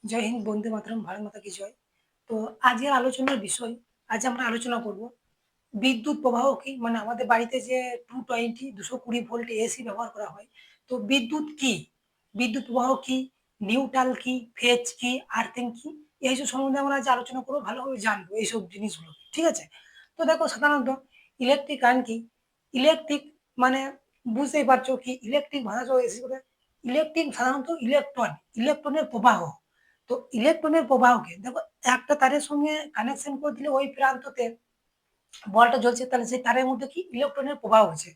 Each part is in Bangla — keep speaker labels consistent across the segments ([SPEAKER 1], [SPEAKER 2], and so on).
[SPEAKER 1] জয় হিন্দ, বন্দে মাতরম, ভারত মাতা কি জয়। তো আজকের আলোচনার বিষয়, আজ আমরা আলোচনা করব বিদ্যুৎ প্রবাহ কি? মানে আমাদের বাড়িতে যে 220 220 ভোল্ট এসি ব্যবহার করা হয়। তো বিদ্যুৎ কি? বিদ্যুৎ প্রবাহ কি? নিউট্রাল কি? ফেজ কি? আর্থিং কি? এইসব সম্বন্ধে আমরা আজ আলোচনা করব, ভালোভাবে জানবো এইসব জিনিসগুলো। ঠিক আছে? তো দেখো, সাধারণত ইলেকট্রিক কারেন্ট কি? ইলেকট্রিক মানে বুঝতেই পারছো কি ইলেকট্রিক ভাষা এসি করে। ইলেকট্রিক সাধারণত ইলেকট্রনের প্রবাহ। তো ইলেকট্রনের প্রবাহকে দেখো, একটা তারের সঙ্গে কানেকশন করে দিলে ওই প্রান্ততে বলটা জ্বলছে, তাহলে সেই তারের মধ্যে কি ইলেকট্রনের প্রবাহ হচ্ছে।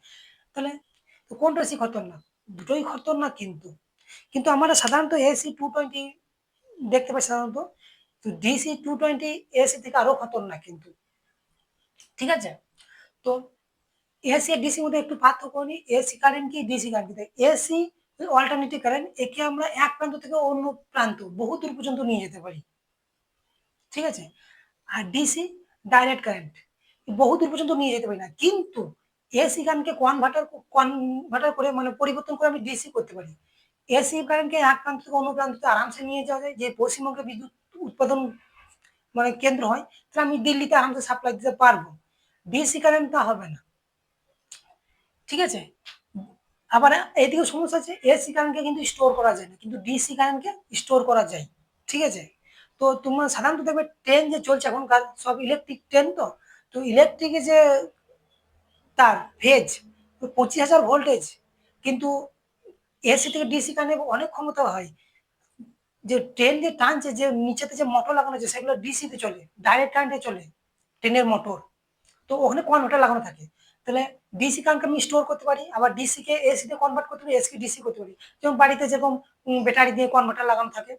[SPEAKER 1] তাহলে তো কোনটা বেশি খতরনাক? দুটোই খতরনাক, কিন্তু আমরা সাধারণত এসি 220 দেখতে পাই সাধারণত। তো ডিসি 220 এসি থেকে আরো খতরনাক কিন্তু। ঠিক আছে? তো এসি আর ডিসির মধ্যে একটু পার্থক্য নিই। এসি কারেন্ট কি, ডিসি কারেন্ট কি? এসি অল্টারনেটিভ কারেন্ট, একে আমরা এক প্রান্ত থেকে অন্য প্রান্ত বহু দূর পর্যন্ত নিয়ে যেতে পারি। ঠিক আছে? আর ডিসি ডাইরেক্ট কারেন্ট, বহু দূর পর্যন্ত নিয়ে যেতে পারি না, কিন্তু এসি কারেন্টকে কনভার্টার করে মানে পরিবর্তন করে আমি ডিসি করতে পারি। এসি কারেন্টকে এক প্রান্ত থেকে অন্য প্রান্তে আরামসে নিয়ে যাওয়া যায়। যে পশ্চিমবঙ্গে বিদ্যুৎ উৎপাদন মানে কেন্দ্র হয়, তাহলে আমি দিল্লিতে আরামসে সাপ্লাই দিতে পারবো। ডিসি কারেন্ট তা হবে না। ঠিক আছে? আবার এদিকে সমস্যা আছে, এসি কারেন্টকে কিন্তু স্টোর করা যায় না, কিন্তু ডিসি কারেন্টকে স্টোর করা যায়। ঠিক আছে? তো তোমার সাধারণত দেখবে ট্রেন যে চলছে এখনকার সব ইলেকট্রিক ট্রেন। তো তো ইলেকট্রিকে যে তার ফেজ 25,000 ভোল্টেজ, কিন্তু এসি থেকে ডিসি কারেন্টে অনেক ক্ষমতা হয়। যে ট্রেন যে টানছে, যে নিচেতে যে মোটর লাগানো আছে সেগুলো ডিসিতে চলে, ডাইরেক্ট কারেন্টে চলে ট্রেনের মোটর। তো ওখানে কনভার্টার লাগানো থাকে। তাহলে ডিসি কারেন্টকে আমি স্টোর করতে পারি, আবার ডিসি কে এসি তে কনভার্ট করতে পারি, এসি কে ডিসি করতে পারি। যেমন বাড়িতে যেরকম ব্যাটারি দিয়ে কনভার্টার লাগানো থাকে,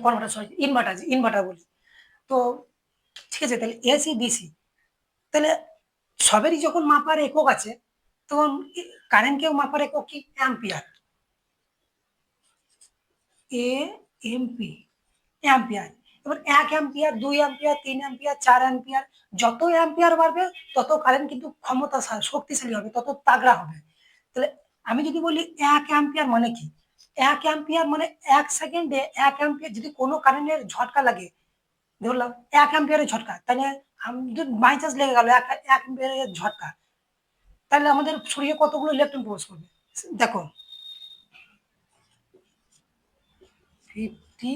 [SPEAKER 1] কনভার্টার সরি ইনভার্টার, ইনভার্টার বলি। তো ঠিক আছে, তাহলে এসি ডিসি, তাহলে সবেরই যখন মাপার একক আছে, তখন কারেন্টকেও মাপার একক কি? অ্যাম্পিয়ার। এ এমপি, অ্যাম্পিয়ার। এবার 1 অ্যাম্পিয়ার, 2 অ্যাম্পিয়ার, 3 অ্যাম্পিয়ার, 4 অ্যাম্পিয়ার, যত অ্যাম্পিয়ার বাড়বে তত কারেন্ট কিন্তু শক্তিশালী হবে, তত তাগড়া হবে। তাহলে আমি যদি বলি 1 অ্যাম্পিয়ার মানে কি? 1 অ্যাম্পিয়ার মানে 1 সেকেন্ডে 1 অ্যাম্পিয়ার যদি কোনো কারেন্টের ঝটকা লাগে, ধরলাম 1 অ্যাম্পিয়ারের ঝটকা, তাহলে যদি বাই চান্স লেগে গেল 1 অ্যাম্পিয়ারের ঝটকা, তাহলে আমাদের শরীরে কতগুলো ইলেকট্রন প্রবেশ করবে? দেখো, 50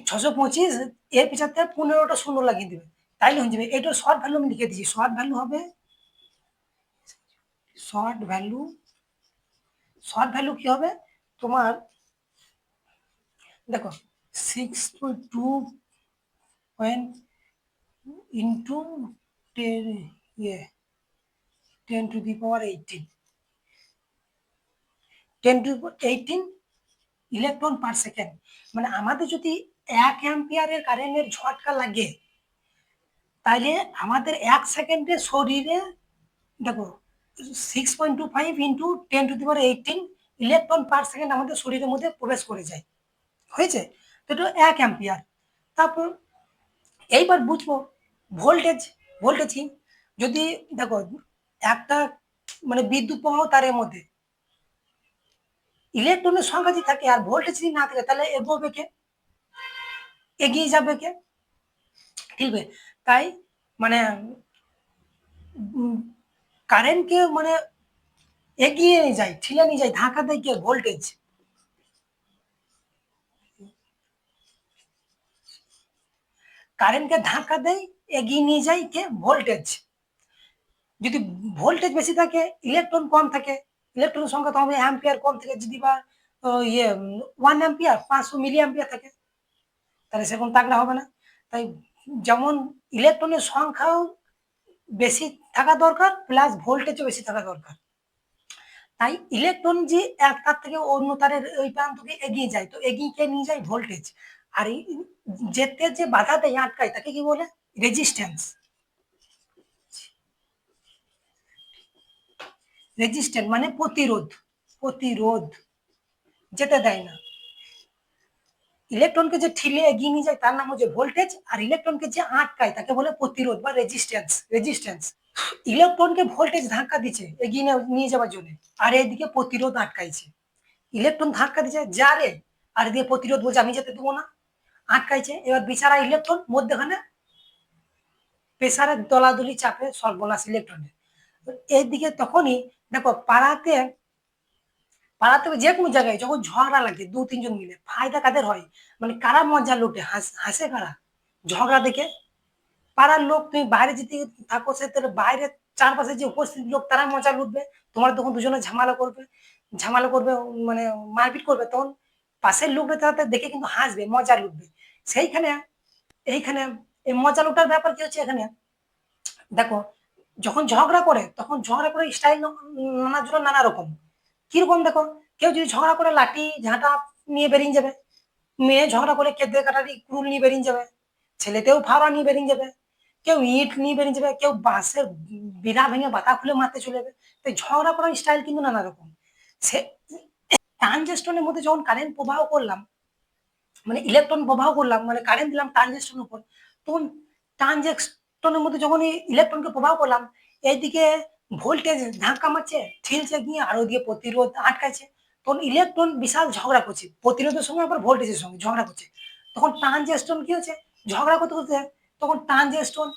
[SPEAKER 1] 625 এর পিছাতে 15টা শূন্য লাগিয়ে দিবে, তাইলে হয়ে যাবে। এটা শর্ট ভ্যালু আমি লিখে দিচ্ছি। শর্ট ভ্যালু হবে, শর্ট ভ্যালু, শর্ট ভ্যালু কি হবে তোমার? দেখো, 6.2 পয়েন্ট ইন্টু 10 ইয়ে 10 to the power 18, 10 to 18 electron per second. মানে আমাদের যদি 1 অ্যাম্পিয়ারের কারেন্টের ঝটকা লাগে, তাহলে আমাদের 1 সেকেন্ডে শরীরে, দেখো, 6.25 into 10 to the power 18 electron per second আমাদের শরীরের মধ্যে প্রবেশ করে যায়। হয়েছে? তো এটা 1 অ্যাম্পিয়ার। তারপর এইবার বুঝবো ভোল্টেজ। ভোল্টেজ কি? যদি দেখো, একটা মানে বিদ্যুৎ প্রবাহ তারের মধ্যে ইলেকট্রনের সংখ্যা যদি থাকে আর ভোল্টেজ যদি না থাকে, তাহলে এগোবে কে? এগিয়ে যাবে কে? ঠিকবে। তাই মানে কারেন্টকে মানে এগিয়ে নিয়ে যায়, ঠেলে নিয়ে যায়, ধাক্কা দেয় কে? ভোল্টেজ। কারেন্টকে ধাক্কা দেয়, এগিয়ে নিয়ে যায় কে? ভোল্টেজ। যদি ভোল্টেজ বেশি থাকে, ইলেকট্রন কম থাকে, ইলেকট্রনের সংখ্যা তো হবে অ্যাম্পিয়ার কম থাকে। যদি বা ইয়ে 1 অ্যাম্পিয়ার 500 মিলি অ্যাম্পিয়ার থাকে, তাহলে সেরকম তাগড়া হবে না। তাই যেমন ইলেকট্রনের সংখ্যাও বেশি থাকা দরকার, প্লাস ভোল্টেজও বেশি থাকা দরকার। তাই ইলেকট্রন যে এক তার থেকে অন্য তারের ওই প্রান্তকে এগিয়ে যায়, তো এগিয়ে কে নিয়ে যায়? ভোল্টেজ। আর এই যেতে যে বাধা দেয়, আটকায়, তাকে কি বলে? রেজিস্ট্যান্স। রেজিস্ট্যান্স মানে প্রতিরোধ, প্রতিরোধ, যেতে দেয় না। ইলেকট্রনকে যে ঠেলে এগিয়ে নিয়ে যায় তার নাম হচ্ছে ভোল্টেজ, আর ইলেকট্রনকে যে আটকায় তাকে বলে প্রতিরোধ বা রেজিস্ট্যান্স। ইলেকট্রনকে ভোল্টেজ ধাক্কা দিচ্ছে এগিয়ে নিয়ে যাওয়ার জন্য, আর এদিকে প্রতিরোধ আটকাইছে। ইলেকট্রন ধাক্কা দিচ্ছে যা রে, আর এদিকে প্রতিরোধ বলছে আমি যেতে দেবো না, আটকাইছে। এবার বিচারা ইলেকট্রন মধ্যখানে প্রেসারের দলাদলি চাপে সর্বনাশ ইলেকট্রনের। এইদিকে তখনই দেখো পাড়াতে পাড়াতে যে কোনো জায়গায় যখন ঝগড়া লাগে দু তিনজন মিলে, ফায়দা কাদের হয়, মানে কারা মজা লুটে, হাসে কারা ঝগড়া দেখে। পাড়ার লোক, তুমি বাইরে যদি থাকো সে তোর বাইরে চারপাশে যে উপস্থিত লোক তারা মজা লুটবে, তোমার তখন দুজনে ঝামেলা করবে মানে মারপিট করবে, তখন পাশের লোকরা তারা দেখে কিন্তু হাসবে, মজা লুটবে। সেইখানে এইখানে এই মজা লুটার ব্যাপার কি হচ্ছে এখানে, দেখো যখন ঝগড়া করে তখন ঝগড়া করে স্টাইল নানা জনের নানা রকম। কিরকম দেখো, কেউ যদি ঝগড়া করে লাঠি ঝাঁটা নিয়ে বেরিয়ে যাবে, মেয়ে ঝগড়া করে কেঁদে কাটারি কুড়ুল নিয়ে বেরিয়ে যাবে, ছেলেতেও ফাওড়া নিয়ে বেরিয়ে যাবে, কেউ ইট নিয়ে বেরিয়ে যাবে, কেউ বাঁশের বিড়া ভেঙে বাতা খুলে মারতে চলে যাবে। তো ঝগড়া করার স্টাইল কিন্তু নানা রকম। সে ট্রানজিস্টরের মধ্যে যখন কারেন্ট প্রবাহ করলাম, মানে ইলেকট্রন প্রবাহ করলাম, মানে কারেন্ট দিলাম ট্রানজিস্টরের উপর, তখন ট্রানজিস্টরের মধ্যে যখন ইলেকট্রনকে প্রবাহ করলাম, এইদিকে ভোল্টেজ ধাক্কা মারছে ঠেলছে গিয়ে, আর ওইদিকে প্রতিরোধ আটকাচ্ছে। তখন ইলেকট্রন বিশাল ঝগড়া করছে প্রতিরোধের সঙ্গে, আবার ভোল্টেজের সঙ্গে ঝগড়া করছে। তখন ট্রানজিস্টর কি হচ্ছে, ঝগড়া করতে করতে তখন ট্রানজিস্টর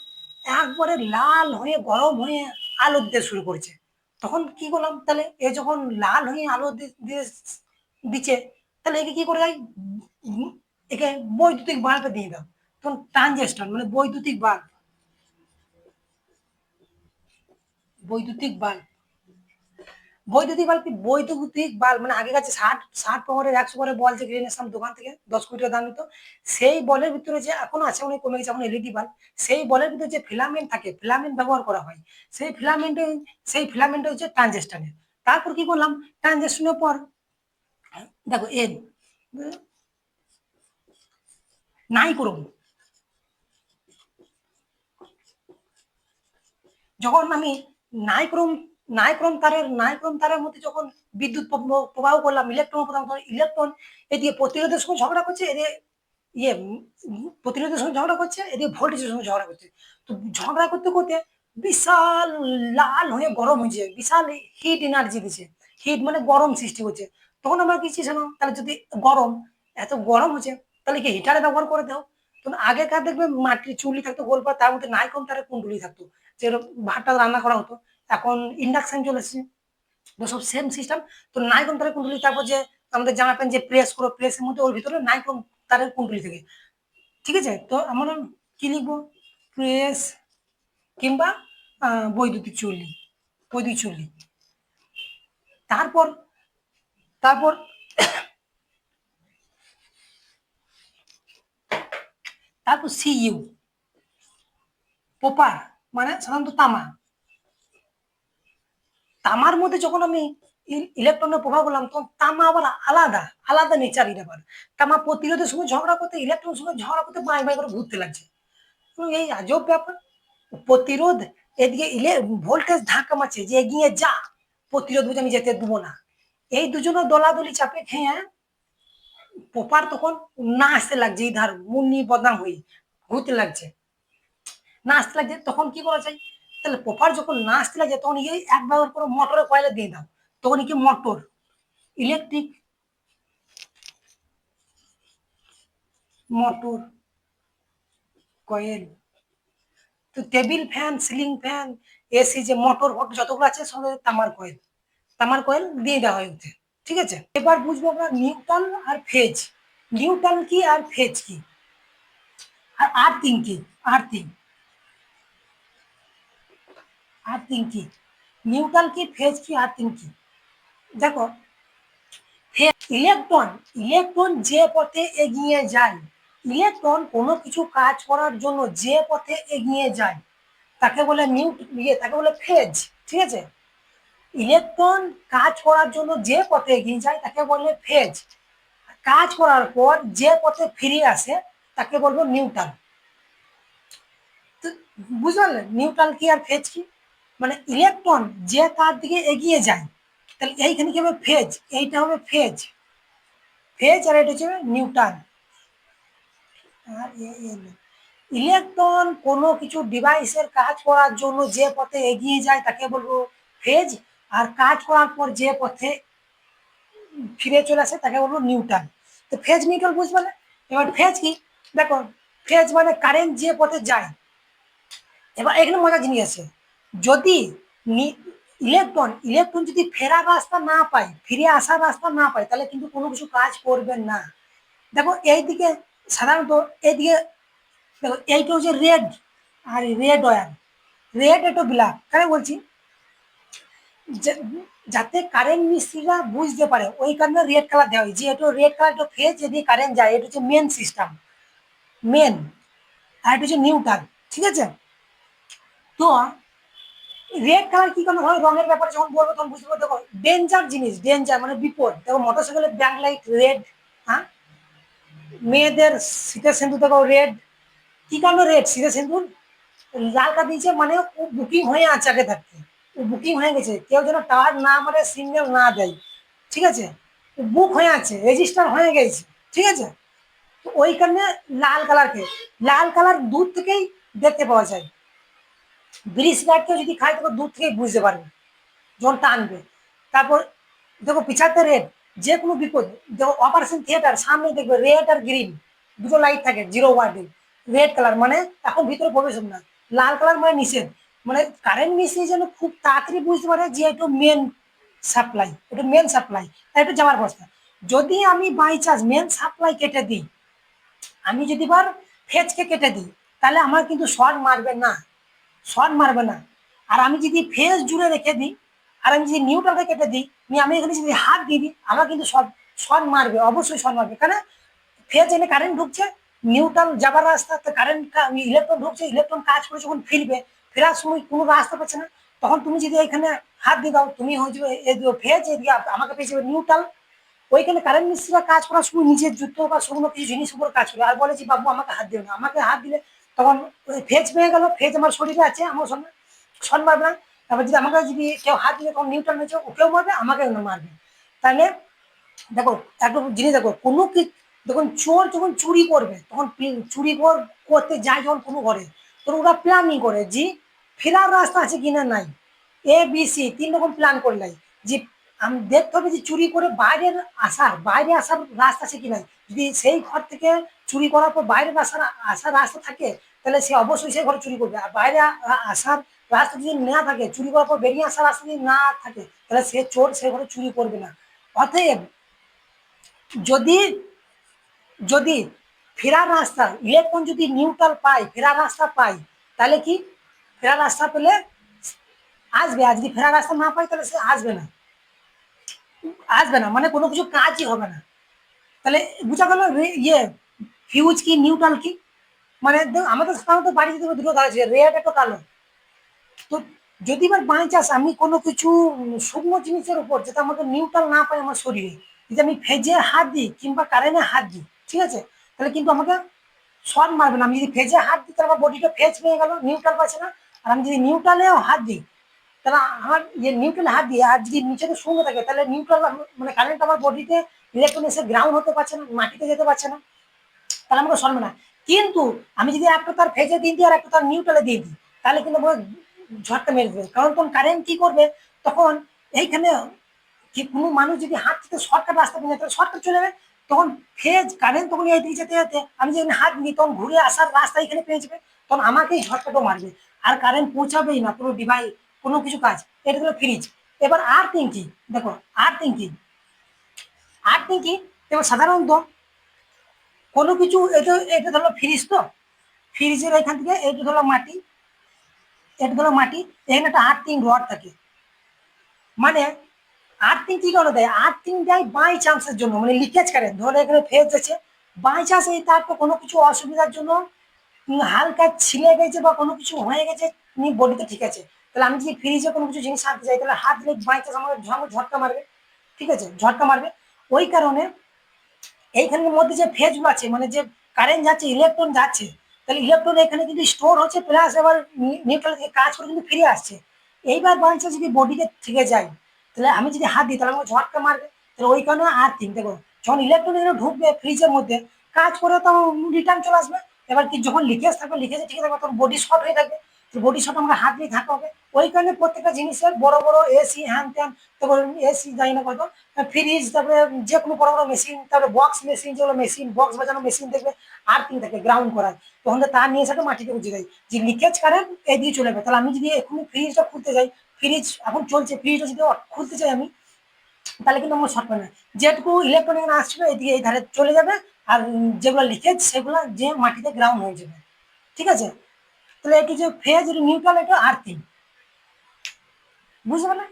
[SPEAKER 1] একবারে লাল হয়ে গরম হয়ে আলো দিতে শুরু করেছে। তখন কি করলাম, তাহলে এ যখন লাল হয়ে আলো দিচ্ছে, তাহলে একে কি করে যায়, একে বৈদ্যুতিক বাল্বে দিয়ে দাও। তখন ট্রানজিস্টর মানে বৈদ্যুতিক বাল্ব বৈদ্যুতিক বাল্ব মানে আগে কাছে 60 পাওয়ারের 100 পাওয়ারের বল যে কিনে এনেছিলাম দোকান থেকে 10 কোটি টাকা দাম নিত, সেই বলের ভিতরে যে এখন আছে, অনেক কমে গেছে, এখন এলইডি বাল্ব। সেই বলের ভিতরে যে ফিলামেন্ট থাকে, ফিলামেন্ট ব্যবহার করা হয়, সেই ফিলামেন্টে হচ্ছে ট্রানজিস্টরের। তারপর কি করলাম, ট্রানজিস্টরের পর দেখো নাই করুন, যখন আমি নাইক্রোম নাইক্রোম তারের মধ্যে যখন বিদ্যুৎ প্রবাহ করলাম, ইলেকট্রন প্রদান করলাম, ইলেকট্রন এদিকে প্রতিরোধের সঙ্গে ঝগড়া করছে, এদিকে ইয়ে প্রতিরোধের সঙ্গে ঝগড়া করছে, এদিকে ভোল্টেজের সঙ্গে ঝগড়া করছে। তো ঝগড়া করতে করতে বিশাল লাল হয়ে গরম হয়েছে, বিশাল হিট এনার্জি দিচ্ছে, হিট মানে গরম সৃষ্টি হচ্ছে। তখন আমরা কি চেয়েছিলাম, তাহলে যদি গরম এত গরম হচ্ছে, তাহলে কি হিটারে ব্যবহার করে দাও। তখন আগেকার দেখবে মাটির চুল্লি থাকতো গোলপাত, তার মধ্যে নাইক্রোম তারের কুণ্ডলি থাকতো, যেরকম ভাতটা রান্না করা হতো। এখন ইন্ডাকশন চলে এসেছে, তো সব সেম সিস্টেম। তো নাইক্রোম তারের কুণ্ডলি, তারপর যে আমাদের জামা প্যান্ট যে প্রেস করো, প্রেসের মধ্যে ওর ভিতরে নাইক্রোম তারের কুণ্ডলি থেকে, ঠিক আছে। তো আমরা কি লিখবো, প্রেস কিংবা বৈদ্যুতিক চুল্লি। তারপর তারপর তারপর সিইউ পোপার মানে সাধারণত তামার মধ্যে যখন আমি ইলেকট্রনের প্রভাব বললাম, তখন তামা আবার আলাদা আলাদা নেচারের ব্যাপার। তামা প্রতিরোধের সঙ্গে ঝগড়া করতে, ইলেকট্রনের সঙ্গে ঝগড়া করতে বাই বাই করে ঘুরতে লাগছে। তো এই আজব ব্যাপার, প্রতিরোধ এদিকে ভোল্টেজ ধাক্কা মারছে যে এগিয়ে যা, প্রতিরোধ বুঝে আমি যেতে দেবো না। এই দুজনের দলাদলি চাপে খেয়ে পোপার তখন নাচতে লাগছে, এই ধার মুন্নি বদনাম হয়ে ঘুরতে লাগছে, নাচতে লাগছে। তখন কি করা যায়, তাহলে পোপার যখন নাচতে লাগছে, তখন এই এক ব্যবহার করে মোটরের কয়েলে দিয়ে দাও। তখন কি মোটর ইলেকট্রিক মোটর কয়েল, তো table fan, ceiling fan, AC, যে মোটর যতগুলো আছে সব তামার কয়েল দিয়ে দেওয়া হয় ওতে। ঠিক আছে, এবার বুঝবো আমরা নিউট্রাল আর ফেজ। নিউট্রাল কি আর ফেজ কি, আর আর্থিং কি, আর্থিং আর্থিং কি, নিউট্রাল কি, ফেজ কি, আর্থিং কি। দেখো, ইলেকট্রন ইলেকট্রন যে পথে এগিয়ে যায়, ইলেকট্রন কোনো কিছু কাজ করার জন্য যে পথে এগিয়ে যায় তাকে বলে তাকে বলে ফেজ। ঠিক আছে, ইলেকট্রন কাজ করার জন্য যে পথে এগিয়ে যায় তাকে বলে ফেজ। কাজ করার পর যে পথে ফিরে আসে তাকে বলবো নিউট্রাল। তো বুঝতে পারলেন নিউট্রাল কি আর ফেজ কি, মানে ইলেকট্রন যে তার দিকে এগিয়ে যায়, তাহলে এইখানে কি হবে, ফেজ, এইটা হবে ফেজ, আর এটা হচ্ছে নিউট্রাল। আর ইলেকট্রন কোনো কিছু ডিভাইসের কাজ করার জন্য যে পথে এগিয়ে যায় তাকে বলবো ফেজ। আর কাজ করার পর যে পথে ফিরে চলে আসে তাকে বলবো নিউট্রাল। তো ফেজ নিউট্রাল বুঝবে না। এবার ফেজ কি, দেখো, ফেজ মানে কারেন্ট যে পথে যায়। এবার এখানে মজার জিনিস আছে, যদি ইলেকট্রন ইলেকট্রন যদি ফেরার রাস্তা না পায়, ফিরে আসার রাস্তা না পায়, তাহলে কিন্তু কোনো কিছু কাজ করবে না। দেখো এইদিকে সাধারণত এইদিকে, দেখো এইটা হচ্ছে রেড, আর রেড ওয়্যার, রেড একটু ব্ল্যাক কেন বলছি, যাতে কারেন্ট মিস্ত্রিরা বুঝতে পারে ওই কারণে রেড কালার দেওয়া হয়, যেহেতু রেড কালার একটু ফেজ যদি কারেন্ট যায়, এটা হচ্ছে মেন সিস্টেম, মেন। আর এটা হচ্ছে নিউট্রাল, ঠিক আছে। তো রেড কালার কি কারণে হয়, রঙের ব্যাপারে যখন বলবো তখন বুঝতে পারবো। দেখো ডেঞ্জার জিনিস, ডেঞ্জার মানে বিপদ। দেখো মোটরসাইকেলের ব্যাক লাইট রেড, হ্যাঁ, মেয়েদের শীতের সিঁদুর দেখো রেড। কি কারণে রেড শীতের সিঁদুর? লাল কার্ড দিয়েছে মানে ও বুকিং হয়ে আছে আগে থাকতে, ও বুকিং হয়ে গেছে, কেউ যেন টাওয়ার না মানে সিগন্যাল না দেয়, ঠিক আছে। বুক হয়ে আছে, রেজিস্টার হয়ে গেছে, ঠিক আছে। তো ওই কারণে লাল কালারকে, লাল কালার দূর থেকেই দেখতে পাওয়া যায়। ব্রিজ গার্ডকেও যদি খায় তবে দূর থেকেই বুঝতে পারবে যখন টানবে। তারপর দেখো পিছাতে রেড, যে কোনো বিপদ, দেখো অপারেশন থিয়েটার সামনে দেখবে রেড আর গ্রিন দুটো লাইট থাকে 0 ওয়াটের। রেড কালার মানে এখন ভিতরে প্রবেশ হবে না, লাল কালার মানে নিষেধ। মানে কারেন্ট মিস্ত্রি যেন খুব তাড়াতাড়ি বুঝতে পারে যে এটা মেন সাপ্লাই, এটা মেন সাপ্লাই, এটা যাওয়ার বস্তা। যদি আমি বাই চান্স মেন সাপ্লাই কেটে দিই, আমি যদি বার ফেজকে কেটে দিই, তাহলে আমার কিন্তু শর্ট মারবে না, শর্ট মারবে না। আর আমি যদি ফেজ জুড়ে রেখে দিই, আর আমি যদি নিউট্রালকে কেটে দিই, আমি এখানে যদি হাত দিয়ে দিই, আমার কিন্তু শর্ট, শর্ট মারবে, অবশ্যই শর্ট মারবে। কেন? ফেজ এনে কারেন্ট ঢুকছে, নিউট্রাল যাবার রাস্তা, কারেন্ট ইলেকট্রন ঢুকছে, ইলেকট্রন কাজ করে যখন ফিরবে, ফেরার সময় কোনো রাস্তা পাচ্ছে না, তখন তুমি যদি এখানে হাত দিয়ে দাও, তুমি হয়ে যাবে ফেজ, এদিকে আমাকে পেয়ে যাবে নিউট্রাল। ওইখানে কারেন্ট মিস্ত্রিরা কাজ করার সময় নিজের জুতো বা শুকনো কিছু জিনিস উপর কাজ করে, আর বলে যে বাবু আমাকে হাত দিও না, আমাকে হাত দিলে তখন ওই ফেজ পেয়ে গেল, ফেজ আমার শরীরে আছে, আমার সঙ্গে শট মারবে না। তারপর যদি আমাকে যদি কেউ হাত দিলে তখন নিউট্রাল হয়েছে, ওকেও মারবে আমাকেও মারবে। তাহলে দেখো একটা জিনিস, দেখো কোনো কি, যখন চোর যখন চুরি করবে, তখন চুরি করতে যায় যখন কোনো ঘরে, তখন ওরা প্ল্যানিং করে যে ফেরার রাস্তা আছে কিনা নাই, ABC 3 রকম প্ল্যান করে নেয়। যে আমি দেখতে হবে যে চুরি করে বাইরে আসার রাস্তা আছে কি নাই। যদি সেই ঘর থেকে চুরি করার পর বাইরে আসার রাস্তা থাকে, তাহলে সে অবশ্যই সেই ঘরে চুরি করবে। আর বাইরে আসার রাস্তা যদি না থাকে, চুরি করার পর বেরিয়ে আসার রাস্তা যদি না থাকে, তাহলে সে চোর সে ঘরে চুরি করবে না। অতএব যদি যদি ফেরার রাস্তা ইলেকট্রন যদি নিউট্রাল পায়, ফেরার রাস্তা পায়, তাহলে কি ফেরার রাস্তা পেলে আসবে। আর যদি ফেরার রাস্তা না পায়, তাহলে সে আসবে না, আসবে না মানে কোনো কিছু কাজই হবে না। তাহলে বুঝা গেল ইয়ে ফিউজ কি নিউট্রাল কি। মানে আমাদের সাধারণত বাড়িতে দুটো ধারা আছে, রেড একটা কালো। তো যদি এবার বাই চান্স আমি কোনো কিছু শুকনো জিনিসের উপর যেটা আমাকে নিউট্রাল না পাই আমার শরীরে, যদি আমি ভেজে হাত দিই কিংবা কারেন্টে হাত দিই, ঠিক আছে, তাহলে কিন্তু আমাকে শর্ট মারবে না। আমি যদি ভেজে হাত দিই, তাহলে আমার বডিটা ফেজ পেয়ে গেল, নিউট্রাল পাচ্ছে না। আর আমি যদি নিউট্রালেও হাত দিই, তাহলে আমার নিউট্রাল হাত দিয়ে আর যদি নিচে তো শূন্য থাকে, তাহলে নিউট্রাল মানে কারেন্ট আমার বডিতে ইলেকট্রন এসে গ্রাউন্ড হতে পারছে না, মাটিতে যেতে পারছে না, তাহলে আমাকে সরবে না। কিন্তু আমি যদি একটা তার ফেজে দিয়ে দিই আর একটা তার নিউট্রালে দিয়ে দিই, তাহলে কিন্তু আমাকে ঝটকা মেরে দেবে। কারণ তখন কারেন্ট কি করবে, তখন এইখানে কি কোনো মানুষ যদি হাত থেকে শর্টকাট রাস্তা পেয়ে যায়, তাহলে শর্টকাট চলে যাবে। তখন ফেজ কারেন্ট তখন এই দিকে যেতে যেতে আমি যদি হাত দিই, তখন ঘুরে আসার রাস্তা এখানে পেয়ে যাবে, তখন আমাকেই ঝটকাটাও মারবে। আর কারেন্ট পৌঁছাবেই না কোনো ডিভাইস, কোনো কিছু কাজ। এটা হলো ফ্রিজ। এবার আর্থিং কি, দেখো আর্থিং কি, আর্থিং কি, এবার সাধারণত কোনো কিছু, এটা এটা ধরো ফ্রিজ, তো ফ্রিজের এখান থেকে এটা ধরো মাটি, এটা ধরো মাটি, এখানে একটা আর্থিং রড থাকে। মানে আর্থিং কি কারণে দেয়, আর্থিং দেয় বাই চান্সের জন্য, মানে লিকেজ কারেন্ট ধরো এখানে ফেজ আছে, বাই চান্স এই তার তো কোনো কিছু অসুবিধার জন্য হালকা ছিলে গেছে বা কোনো কিছু হয়ে গেছে, তুমি বডিতে ঠিক আছে, তাহলে আমি যদি ফ্রিজে কোনো কিছু জিনিস আনতে যাই, তাহলে হাত দিলে বাই চান্স আমাকে ঝটকা মারবে, ঠিক আছে, ঝটকা মারবে। ওই কারণে এইখানের মধ্যে যে ফেজগুলো আছে, মানে যে কারেন্ট যাচ্ছে, ইলেকট্রন যাচ্ছে, তাহলে ইলেকট্রন এখানে কিন্তু স্টোর হচ্ছে, প্লাস এবার নিউট্রাল থেকে কাজ করে কিন্তু ফিরে আসছে। এইবার বাঞ্চে যদি বডিতে থেকে যায়, তাহলে আমি যদি হাত দিই, তাহলে আমাকে ঝটকা মারবে। তাহলে ওই কারণে আর্থিং, দেখো যখন ইলেকট্রন এখানে ঢুকবে ফ্রিজের মধ্যে, কাজ করে তো রিটার্ন চলে আসবে। এবার কি যখন লিকেজ থাকবে, লিকেজে ঠিক থাকবে, তখন বডি শর্ট হয়ে থাকবে। তো বডি শর্ট আমাকে হাত দিয়ে থাকতে হবে। ওই কারণে প্রত্যেকটা জিনিসের বড় বড় এসি হ্যান ত্যান, তারপর এসি যাই না কত, ফ্রিজ, তারপরে যে কোনো বড় বড় মেশিন, তারপরে বক্স মেশিন, যেগুলো মেশিন বক্স বাজানো মেশিন দেখবে আর্থিং থাকে গ্রাউন্ড করায়, তখন তো তার নিয়ে সেটা মাটিতে বুঝে যায় যে লিকেজ কারেন্ট এদিকে চলে যাবে। তাহলে আমি যদি এখনই ফ্রিজটা খুলতে যাই, ফ্রিজ এখন চলছে, ফ্রিজটা যদি খুলতে চাই আমি, তাহলে কিন্তু আমার শর্ট পাবে না। যেটুকু ইলেকট্রনিক আসবে এদিকে এই ধারে চলে যাবে, আর যেগুলো লিকেজ সেগুলো যে মাটিতে গ্রাউন্ড হয়ে যাবে। ঠিক আছে? তাহলে একটু যে ফেজ, নিউট্রাল, একটু আর্থিং, বুঝতে পারলে?